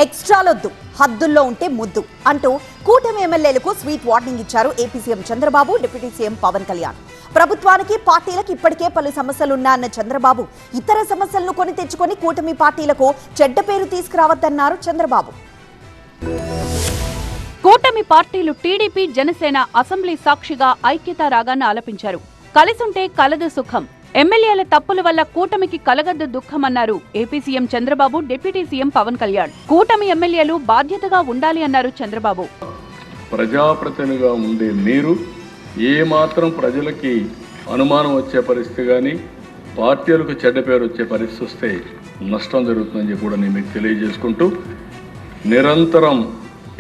ఎక్స్ట్రాలొద్దు, హద్దుల్లో ఉంటే ముద్దు అంటూ కూటమి ఎమ్మెల్యేలకు స్వీట్ వార్నింగ్ ఇచ్చారు AP CM Chandrababu, deputy CM Pawan Kalyan. ప్రభుత్వానికి పార్టీలకు ఇప్పటికే పలు సమస్యలున్నా అన్న చంద్రబాబు ఇతర సమస్యలను కొని తెచ్చుకొని కూటమి పార్టీలకు చెడ్డ పేరు తీసుకురావద్దన్నారు చంద్రబాబు. కూటమి పార్టీలు టీడీపీ, జనసేన అసెంబ్లీ సాక్షిగా ఐక్యతా రాగాన్ని ఆలపించారు. కలిసుంటే కలదు సుఖం, ఎమ్మెల్యేల తప్పుల వల్ల కూటమికి కలగద్దు దుఃఖమన్నారు AP CM Chandrababu, deputy CM Pawan Kalyan. కూటమి ఎమ్మెల్యేలు బాధ్యతగా ఉండాలి అన్నారు చంద్రబాబు. ప్రజాప్రతినిధిగా ఉండే మీరు ఏ మాత్రం ప్రజలకి అనుమానం వచ్చే పరిస్థితి కానీ పార్టీలకు చెడ్డ పేరు వచ్చే పరిస్థితి వస్తే నష్టం జరుగుతుందని చెప్పి కూడా నేను మీకు తెలియజేసుకుంటూ, నిరంతరం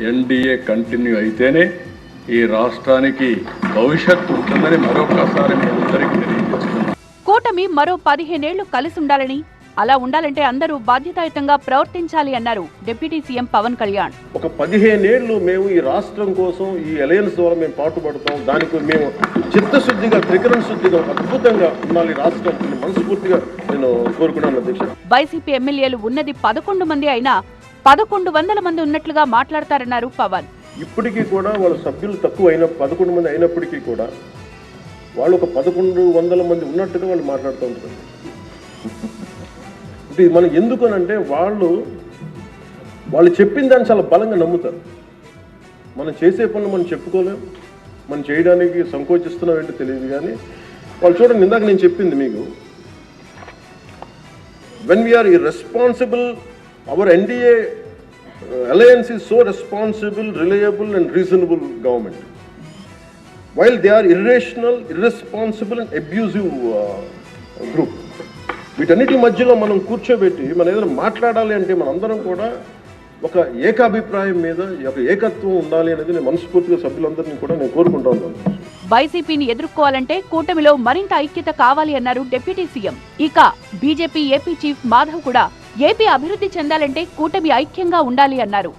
ఎన్డీఏ కంటిన్యూ అయితేనే ఈ రాష్ట్రానికి భవిష్యత్తు ఉంటుందని మరొకసారి మీ అందరికీ తెలియజేస్తున్నాను. కూటమి మరో 15 ఏళ్లు కలిసి ఉండాలని, అలా ఉండాలంటే అందరూ బాధ్యతాయుతంగా ప్రవర్తించాలి అన్నారు డిప్యూటీ సీఎం పవన్ కళ్యాణ్. ఒక 15 ఏళ్లు మేము ఈ రాష్ట్రం కోసం ఈ అలయన్స్ ద్వారా మేము పాటుపడతాం. దానికి మేము చిత్తశుద్ధిగా, త్రికరణ శుద్ధిగా అద్భుతంగా ఉండాలి రాష్ట్రం మనస్ఫూర్తిగా నేను కోరుకున్నాను అధ్యక్ష. వైసీపీ ఎమ్మెల్యేలు ఉన్నది 11 మంది అయినా 1100 మంది ఉన్నట్లుగా మాట్లాడతారన్నారు పవన్. ఇప్పటికీ కూడా వాళ్ళ సభ్యులు తక్కువ 11 మంది అయినప్పటికీ కూడా వాళ్ళు ఒక 1100 మంది ఉన్నట్టుగా వాళ్ళు మాట్లాడుతూ ఉంటారు. ఇది మనం ఎందుకనంటే వాళ్ళు చెప్పిన దాన్ని చాలా బలంగా నమ్ముతారు. మనం చేసే పనులు మనం చెప్పుకోలేం, మనం చేయడానికి సంకోచిస్తున్నాం ఏంటో తెలియదు. కానీ వాళ్ళు చూడండి, ఇందాక నేను చెప్పింది మీకు, when we are irresponsible, our NDA alliance is so responsible, reliable and reasonable government, while they are irrational, irresponsible and abusive group. వీటన్నిటి మధ్యలో మనం కూర్చోబెట్టి మనం ఏదైనా మాట్లాడాలి అంటే మనందరం కూడా ఒక ఏకాభిప్రాయం మీద ఒక ఏకత్వం ఉండాలి అనేది నేను మనస్ఫూర్తిగా సభ్యులందరినీ కూడా నేను కోరుకుంటా ఉన్నాను. వైసీపీని ఎదుర్కోవాలంటే కూటమిలో మరింత ఐక్యత కావాలి అన్నారు డిప్యూటీ సీఎం. ఇక బీజేపీ ఏపీ చీఫ్ మాధవ్ కూడా ఏపీ అభివృద్ధి చెందాలంటే కూటమి ఐక్యంగా ఉండాలి అన్నారు.